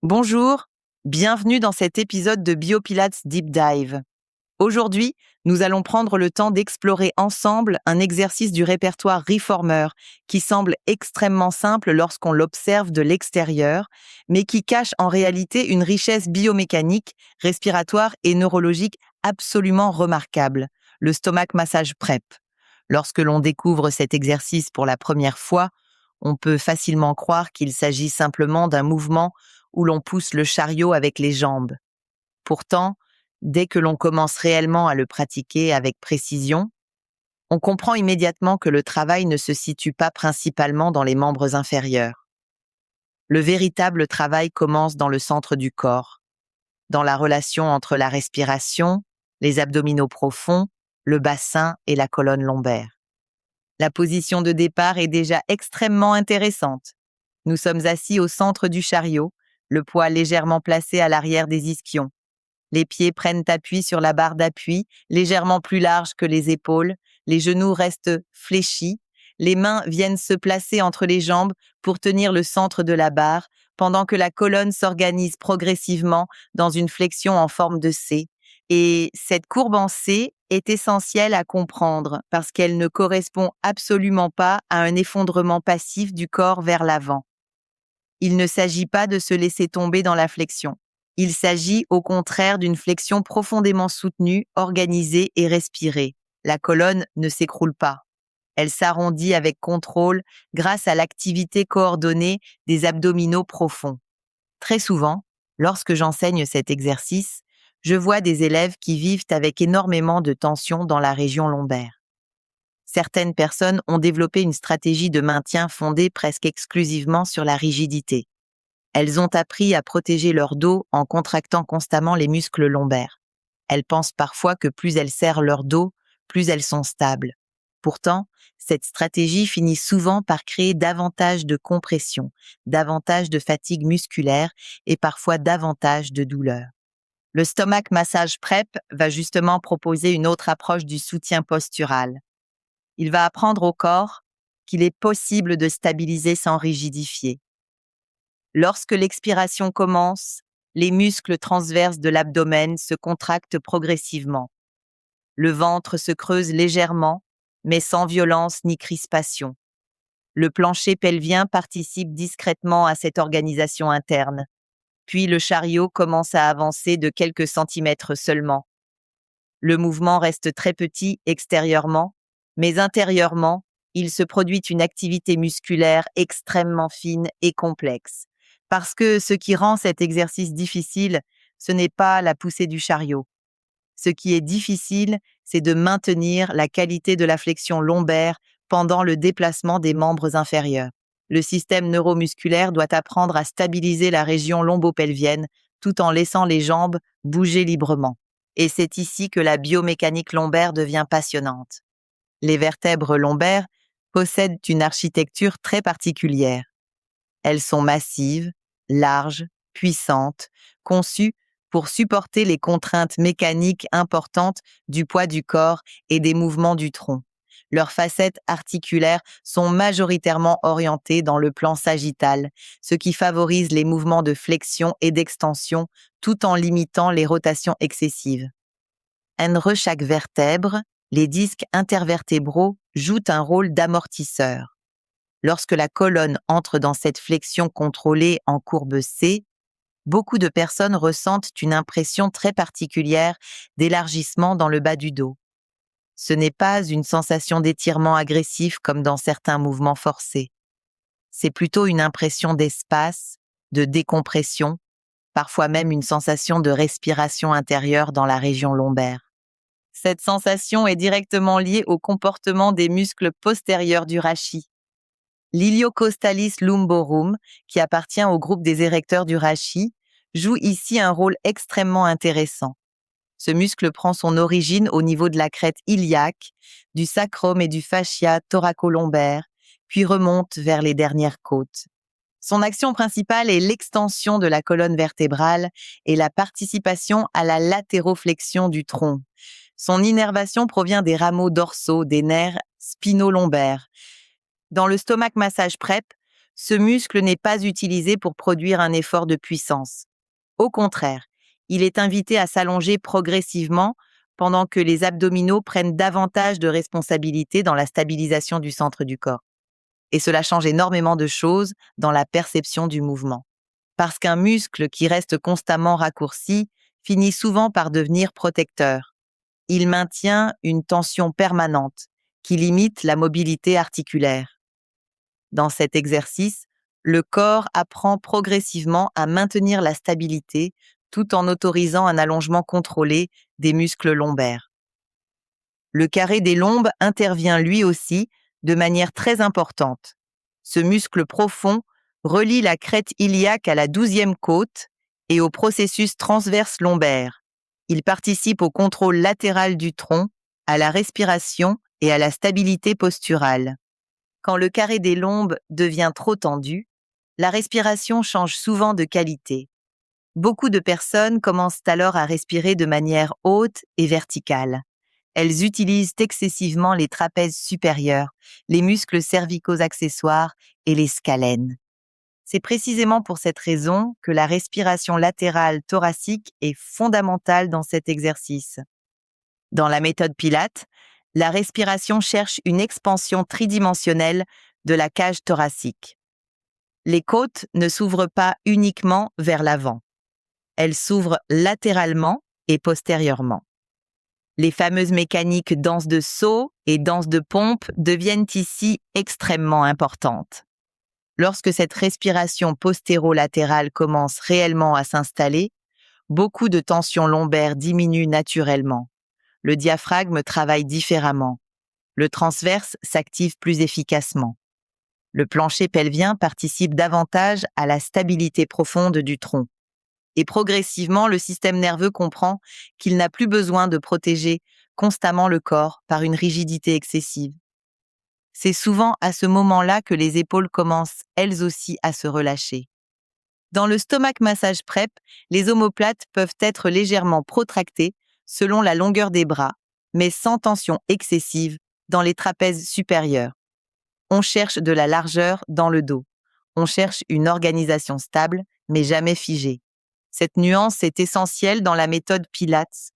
Bonjour, bienvenue dans cet épisode de Biopilates Deep Dive. Aujourd'hui, nous allons prendre le temps d'explorer ensemble un exercice du répertoire Reformer qui semble extrêmement simple lorsqu'on l'observe de l'extérieur, mais qui cache en réalité une richesse biomécanique, respiratoire et neurologique absolument remarquable, le stomach massage prep. Lorsque l'on découvre cet exercice pour la première fois, on peut facilement croire qu'il s'agit simplement d'un mouvement où l'on pousse le chariot avec les jambes. Pourtant, dès que l'on commence réellement à le pratiquer avec précision, on comprend immédiatement que le travail ne se situe pas principalement dans les membres inférieurs. Le véritable travail commence dans le centre du corps, dans la relation entre la respiration, les abdominaux profonds, le bassin et la colonne lombaire. La position de départ est déjà extrêmement intéressante. Nous sommes assis au centre du chariot, le poids légèrement placé à l'arrière des ischions. Les pieds prennent appui sur la barre d'appui, légèrement plus large que les épaules. Les genoux restent fléchis. Les mains viennent se placer entre les jambes pour tenir le centre de la barre, pendant que la colonne s'organise progressivement dans une flexion en forme de C. Et cette courbe en C est essentielle à comprendre parce qu'elle ne correspond absolument pas à un effondrement passif du corps vers l'avant. Il ne s'agit pas de se laisser tomber dans la flexion. Il s'agit au contraire d'une flexion profondément soutenue, organisée et respirée. La colonne ne s'écroule pas. Elle s'arrondit avec contrôle grâce à l'activité coordonnée des abdominaux profonds. Très souvent, lorsque j'enseigne cet exercice, je vois des élèves qui vivent avec énormément de tension dans la région lombaire. Certaines personnes ont développé une stratégie de maintien fondée presque exclusivement sur la rigidité. Elles ont appris à protéger leur dos en contractant constamment les muscles lombaires. Elles pensent parfois que plus elles serrent leur dos, plus elles sont stables. Pourtant, cette stratégie finit souvent par créer davantage de compression, davantage de fatigue musculaire et parfois davantage de douleur. Le stomach massage prep va justement proposer une autre approche du soutien postural. Il va apprendre au corps qu'il est possible de stabiliser sans rigidifier. Lorsque l'expiration commence, les muscles transverses de l'abdomen se contractent progressivement. Le ventre se creuse légèrement, mais sans violence ni crispation. Le plancher pelvien participe discrètement à cette organisation interne. Puis le chariot commence à avancer de quelques centimètres seulement. Le mouvement reste très petit extérieurement, mais intérieurement, il se produit une activité musculaire extrêmement fine et complexe. Parce que ce qui rend cet exercice difficile, ce n'est pas la poussée du chariot. Ce qui est difficile, c'est de maintenir la qualité de la flexion lombaire pendant le déplacement des membres inférieurs. Le système neuromusculaire doit apprendre à stabiliser la région lombopelvienne tout en laissant les jambes bouger librement. Et c'est ici que la biomécanique lombaire devient passionnante. Les vertèbres lombaires possèdent une architecture très particulière. Elles sont massives, larges, puissantes, conçues pour supporter les contraintes mécaniques importantes du poids du corps et des mouvements du tronc. Leurs facettes articulaires sont majoritairement orientées dans le plan sagittal, ce qui favorise les mouvements de flexion et d'extension tout en limitant les rotations excessives. Entre chaque vertèbre, les disques intervertébraux jouent un rôle d'amortisseur. Lorsque la colonne entre dans cette flexion contrôlée en courbe C, beaucoup de personnes ressentent une impression très particulière d'élargissement dans le bas du dos. Ce n'est pas une sensation d'étirement agressif comme dans certains mouvements forcés. C'est plutôt une impression d'espace, de décompression, parfois même une sensation de respiration intérieure dans la région lombaire. Cette sensation est directement liée au comportement des muscles postérieurs du rachis. L'iliocostalis lumborum, qui appartient au groupe des érecteurs du rachis, joue ici un rôle extrêmement intéressant. Ce muscle prend son origine au niveau de la crête iliaque, du sacrum et du fascia thoracolombaire, puis remonte vers les dernières côtes. Son action principale est l'extension de la colonne vertébrale et la participation à la latéroflexion du tronc. Son innervation provient des rameaux dorsaux des nerfs spino-lombaires. Dans le stomach massage prep, ce muscle n'est pas utilisé pour produire un effort de puissance. Au contraire, il est invité à s'allonger progressivement pendant que les abdominaux prennent davantage de responsabilités dans la stabilisation du centre du corps. Et cela change énormément de choses dans la perception du mouvement. Parce qu'un muscle qui reste constamment raccourci finit souvent par devenir protecteur. Il maintient une tension permanente qui limite la mobilité articulaire. Dans cet exercice, le corps apprend progressivement à maintenir la stabilité tout en autorisant un allongement contrôlé des muscles lombaires. Le carré des lombes intervient lui aussi de manière très importante. Ce muscle profond relie la crête iliaque à la 12e côte et au processus transverse lombaire. Il participe au contrôle latéral du tronc, à la respiration et à la stabilité posturale. Quand le carré des lombes devient trop tendu, la respiration change souvent de qualité. Beaucoup de personnes commencent alors à respirer de manière haute et verticale. Elles utilisent excessivement les trapèzes supérieurs, les muscles cervicaux accessoires et les scalènes. C'est précisément pour cette raison que la respiration latérale thoracique est fondamentale dans cet exercice. Dans la méthode Pilates, la respiration cherche une expansion tridimensionnelle de la cage thoracique. Les côtes ne s'ouvrent pas uniquement vers l'avant. Elles s'ouvrent latéralement et postérieurement. Les fameuses mécaniques danse de saut et danse de pompe deviennent ici extrêmement importantes. Lorsque cette respiration postéro-latérale commence réellement à s'installer, beaucoup de tension lombaire diminue naturellement. Le diaphragme travaille différemment. Le transverse s'active plus efficacement. Le plancher pelvien participe davantage à la stabilité profonde du tronc. Et progressivement, le système nerveux comprend qu'il n'a plus besoin de protéger constamment le corps par une rigidité excessive. C'est souvent à ce moment-là que les épaules commencent elles aussi à se relâcher. Dans le stomach massage prep, les omoplates peuvent être légèrement protractées selon la longueur des bras, mais sans tension excessive dans les trapèzes supérieurs. On cherche de la largeur dans le dos. On cherche une organisation stable, mais jamais figée. Cette nuance est essentielle dans la méthode Pilates.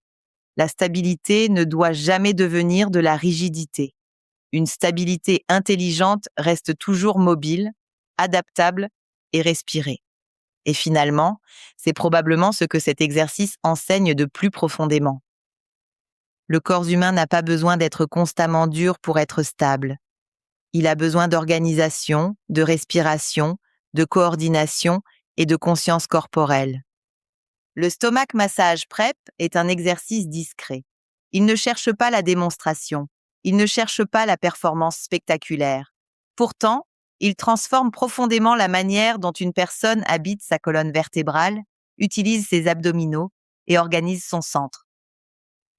La stabilité ne doit jamais devenir de la rigidité. Une stabilité intelligente reste toujours mobile, adaptable et respirée. Et finalement, c'est probablement ce que cet exercice enseigne de plus profondément. Le corps humain n'a pas besoin d'être constamment dur pour être stable. Il a besoin d'organisation, de respiration, de coordination et de conscience corporelle. Le stomach massage prep est un exercice discret. Il ne cherche pas la démonstration. Il ne cherche pas la performance spectaculaire. Pourtant, il transforme profondément la manière dont une personne habite sa colonne vertébrale, utilise ses abdominaux et organise son centre.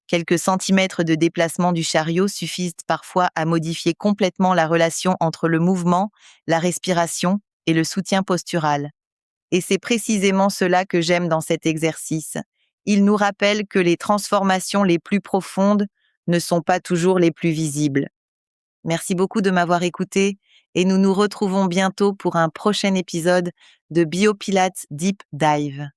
Quelques centimètres de déplacement du chariot suffisent parfois à modifier complètement la relation entre le mouvement, la respiration et le soutien postural. Et c'est précisément cela que j'aime dans cet exercice. Il nous rappelle que les transformations les plus profondes ne sont pas toujours les plus visibles. Merci beaucoup de m'avoir écouté et nous nous retrouvons bientôt pour un prochain épisode de BioPilates Deep Dive.